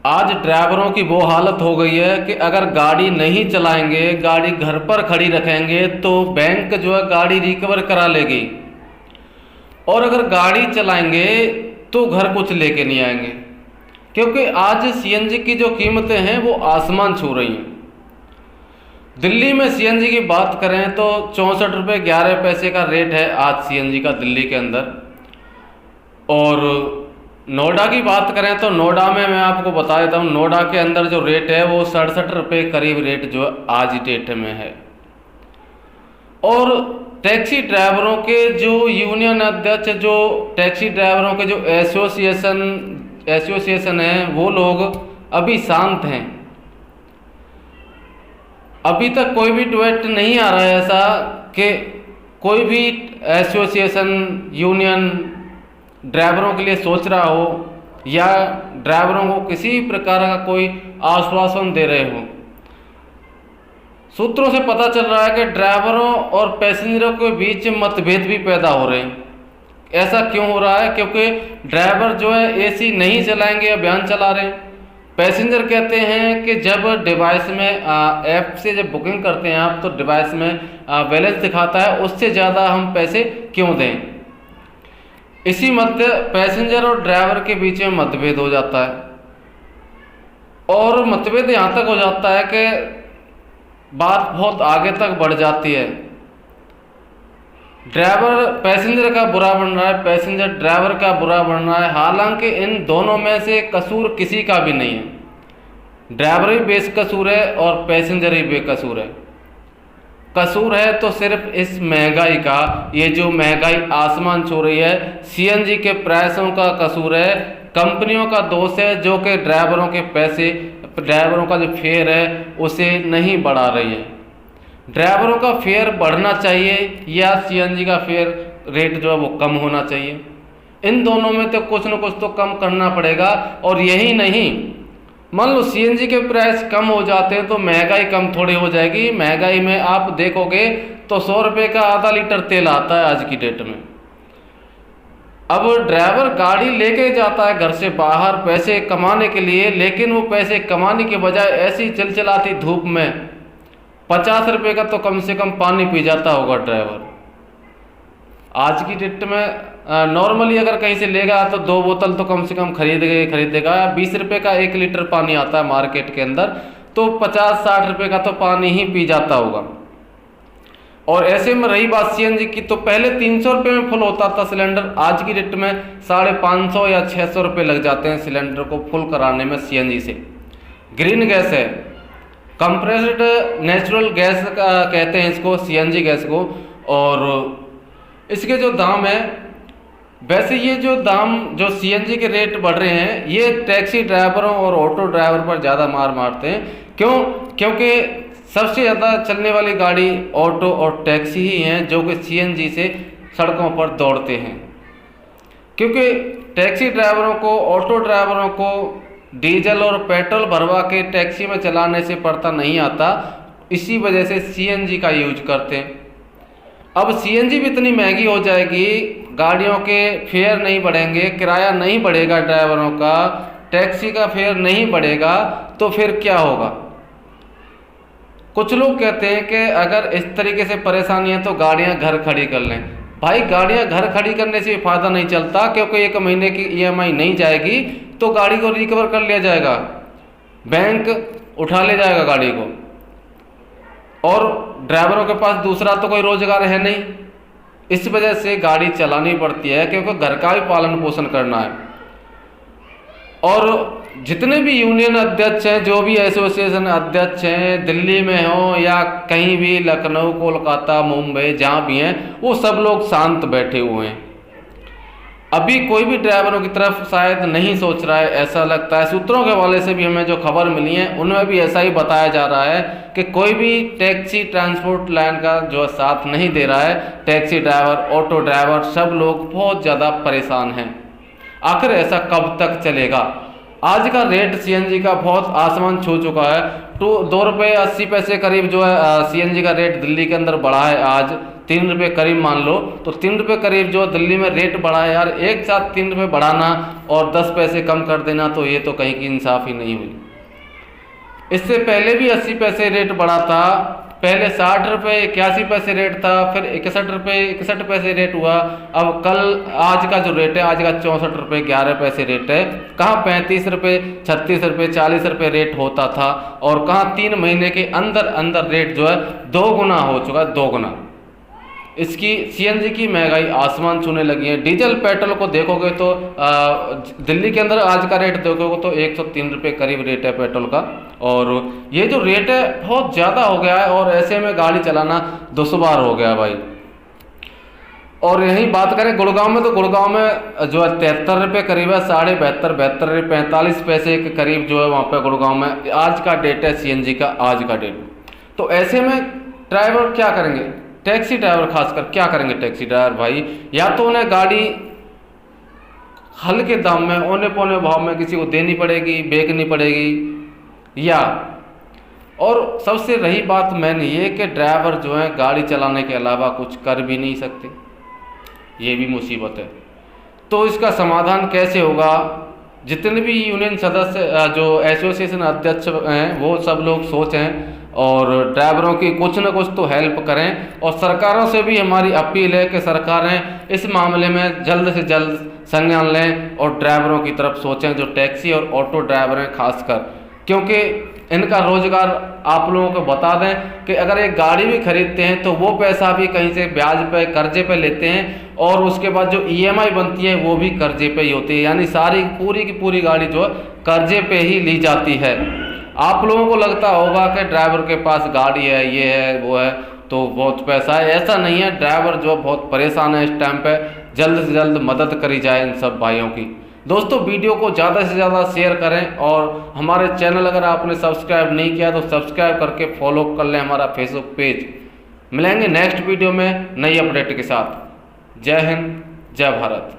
आज ड्राइवरों की वो हालत हो गई है कि अगर गाड़ी नहीं चलाएंगे, गाड़ी घर पर खड़ी रखेंगे तो बैंक जो है गाड़ी रिकवर करा लेगी, और अगर गाड़ी चलाएंगे तो घर कुछ लेके नहीं आएंगे। क्योंकि आज सीएनजी की जो कीमतें हैं वो आसमान छू रही हैं। दिल्ली में सीएनजी की बात करें तो 64 रुपये 11 पैसे का रेट है आज सीएनजी का दिल्ली के अंदर। और नोएडा की बात करें तो नोएडा में मैं आपको बता देता हूँ, नोएडा के अंदर जो रेट है वो 67 रुपये करीब रेट जो आज डेट में है। और टैक्सी ड्राइवरों के जो यूनियन अध्यक्ष, जो टैक्सी ड्राइवरों के जो एसोसिएशन है, वो लोग अभी शांत हैं। अभी तक कोई भी ट्वीट नहीं आ रहा है ऐसा कि कोई भी एसोसिएशन यूनियन ड्राइवरों के लिए सोच रहा हो या ड्राइवरों को किसी प्रकार का कोई आश्वासन दे रहे हो। सूत्रों से पता चल रहा है कि ड्राइवरों और पैसेंजरों के बीच मतभेद भी पैदा हो रहे हैं। ऐसा क्यों हो रहा है? क्योंकि ड्राइवर जो है एसी नहीं चलाएंगे, अभियान चला रहे हैं। पैसेंजर कहते हैं कि जब डिवाइस में ऐप से जब बुकिंग करते हैं आप, तो डिवाइस में बैलेंस दिखाता है, उससे ज़्यादा हम पैसे क्यों दें। इसी मध्य पैसेंजर और ड्राइवर के बीच में मतभेद हो जाता है, और मतभेद यहाँ तक हो जाता है कि बात बहुत आगे तक बढ़ जाती है। ड्राइवर पैसेंजर का बुरा बन रहा है, पैसेंजर ड्राइवर का बुरा बन रहा है। हालांकि इन दोनों में से कसूर किसी का भी नहीं है। ड्राइवर ही बेकसूर है और पैसेंजर ही बेकसूर है। कसूर है तो सिर्फ इस महंगाई का, ये जो महंगाई आसमान छू रही है, सीएनजी के प्राइसों का कसूर है, कंपनियों का दोष है जो कि ड्राइवरों के पैसे, ड्राइवरों का जो फेयर है उसे नहीं बढ़ा रही है। ड्राइवरों का फेयर बढ़ना चाहिए या सीएनजी का फेयर रेट जो है वो कम होना चाहिए। इन दोनों में तो कुछ न कुछ तो कम करना पड़ेगा। और यही नहीं, मान लो सीएनजी के प्राइस कम हो जाते हैं तो महंगाई कम थोड़ी हो जाएगी। महंगाई में आप देखोगे तो 100 रुपये का आधा लीटर तेल आता है आज की डेट में। अब ड्राइवर गाड़ी लेके जाता है घर से बाहर पैसे कमाने के लिए, लेकिन वो पैसे कमाने के बजाय ऐसी चिलचिलाती धूप में 50 रुपये का तो कम से कम पानी पी जाता होगा ड्राइवर। आज की डेट में नॉर्मली अगर कहीं से लेगा तो 2 बोतल तो कम से कम खरीदेगा। 20 रुपये का 1 लीटर पानी आता है मार्केट के अंदर, तो 50-60 रुपये का तो पानी ही पी जाता होगा। और ऐसे में रही बात सीएनजी की, तो पहले 300 रुपये में फुल होता था सिलेंडर, आज की डेट में 550 या 600 रुपये लग जाते हैं सिलेंडर को फुल कराने में सीएनजी से। ग्रीन गैस है, कंप्रेस्ड नेचुरल गैस कहते हैं इसको, सीएनजी गैस को। और इसके जो दाम है, वैसे ये जो दाम जो सीएनजी के रेट बढ़ रहे हैं, ये टैक्सी ड्राइवरों और ऑटो ड्राइवर पर ज़्यादा मार मारते हैं। क्यों? क्योंकि सबसे ज़्यादा चलने वाली गाड़ी ऑटो और टैक्सी ही हैं जो कि सीएनजी से सड़कों पर दौड़ते हैं। क्योंकि टैक्सी ड्राइवरों को, ऑटो ड्राइवरों को डीजल और पेट्रोल भरवा के टैक्सी में चलाने से पड़ता नहीं आता, इसी वजह से सीएनजी का यूज करते हैं। अब सीएनजी भी इतनी महंगी हो जाएगी, गाड़ियों के फेयर नहीं बढ़ेंगे, किराया नहीं बढ़ेगा ड्राइवरों का, टैक्सी का फेयर नहीं बढ़ेगा, तो फिर क्या होगा? कुछ लोग कहते हैं कि अगर इस तरीके से परेशानी है तो गाड़ियां घर खड़ी कर लें। भाई गाड़ियां घर खड़ी करने से फ़ायदा नहीं चलता, क्योंकि 1 महीने की ईएमआई नहीं जाएगी तो गाड़ी को रिकवर कर लिया जाएगा, बैंक उठा ले जाएगा गाड़ी को, और ड्राइवरों के पास दूसरा तो कोई रोजगार है नहीं। इस वजह से गाड़ी चलानी पड़ती है, क्योंकि घर का भी पालन पोषण करना है। और जितने भी यूनियन अध्यक्ष हैं, जो भी एसोसिएशन अध्यक्ष हैं, दिल्ली में हो या कहीं भी, लखनऊ, कोलकाता, मुंबई, जहाँ भी हैं, वो सब लोग शांत बैठे हुए हैं। अभी कोई भी ड्राइवरों की तरफ शायद नहीं सोच रहा है, ऐसा लगता है। सूत्रों के हवाले से भी हमें जो खबर मिली है उनमें भी ऐसा ही बताया जा रहा है कि कोई भी टैक्सी ट्रांसपोर्ट लाइन का जो साथ नहीं दे रहा है। टैक्सी ड्राइवर, ऑटो ड्राइवर, सब लोग बहुत ज़्यादा परेशान हैं। आखिर ऐसा कब तक चलेगा? आज का रेट सीएनजी का बहुत आसमान छू चुका है। 2 रुपये 80 पैसे करीब जो है सीएनजी का रेट दिल्ली के अंदर बढ़ा है। आज 3 रुपये करीब मान लो, तो 3 रुपये करीब जो दिल्ली में रेट बढ़ा है यार, एक साथ 3 रुपये बढ़ाना और 10 पैसे कम कर देना, तो ये तो कहीं की इंसाफ ही नहीं हुई। इससे पहले भी 80 पैसे रेट बढ़ा था, पहले 60 रुपये 81 पैसे रेट था, फिर 61 रुपये 61 पैसे रेट हुआ। अब कल आज का जो रेट है, आज का 64 रुपये 11 पैसे रेट है। कहाँ 35 रुपये 36 रुपये 40 रुपये रेट होता था, और कहाँ 3 महीने के अंदर अंदर रेट जो है 2 गुना हो चुका है, 2 गुना। इसकी सीएनजी की महंगाई आसमान छूने लगी है। डीजल पेट्रोल को देखोगे तो दिल्ली के अंदर आज का रेट देखोगे तो 103 रुपये करीब रेट है पेट्रोल का, और ये जो रेट है बहुत ज़्यादा हो गया है, और ऐसे में गाड़ी चलाना दुश्वार हो गया भाई। और यही बात करें गुड़गांव में, तो गुड़गांव में जो है 73 रुपये करीब है, 72 45 पैसे के करीब जो है वहाँ पे गुड़गांव में आज का डेट है सीएनजी का, आज का डेट। तो ऐसे में ड्राइवर क्या करेंगे, टैक्सी ड्राइवर खासकर क्या करेंगे टैक्सी ड्राइवर भाई, या तो उन्हें गाड़ी हल्के दाम में औने पौने भाव में किसी को देनी पड़ेगी, बेचनी पड़ेगी, या और सबसे रही बात मैंने ये कि ड्राइवर जो है गाड़ी चलाने के अलावा कुछ कर भी नहीं सकते, ये भी मुसीबत है। तो इसका समाधान कैसे होगा? जितने भी यूनियन सदस्य जो एसोसिएशन अध्यक्ष हैं वो सब लोग सोचें और ड्राइवरों की कुछ न कुछ तो हेल्प करें, और सरकारों से भी हमारी अपील है कि सरकारें इस मामले में जल्द से जल्द संज्ञान लें और ड्राइवरों की तरफ सोचें, जो टैक्सी और ऑटो ड्राइवर हैं खासकर, क्योंकि इनका रोजगार आप लोगों को बता दें कि अगर एक गाड़ी भी खरीदते हैं तो वो पैसा भी कहीं से ब्याज पे कर्जे पे लेते हैं, और उसके बाद जो ईएमआई बनती है वो भी कर्जे पे ही होती है, यानी सारी पूरी की पूरी गाड़ी जो है कर्जे पे ही ली जाती है। आप लोगों को लगता होगा कि ड्राइवर के पास गाड़ी है, ये है वो है, तो बहुत पैसा है, ऐसा नहीं है। ड्राइवर जो बहुत परेशान है इस टाइम पे, जल्द से जल्द मदद करी जाए इन सब भाइयों की। दोस्तों वीडियो को ज़्यादा से ज़्यादा शेयर करें, और हमारे चैनल अगर आपने सब्सक्राइब नहीं किया तो सब्सक्राइब करके फॉलो कर लें हमारा फेसबुक पेज। मिलेंगे नेक्स्ट वीडियो में नई अपडेट के साथ। जय हिंद, जय भारत।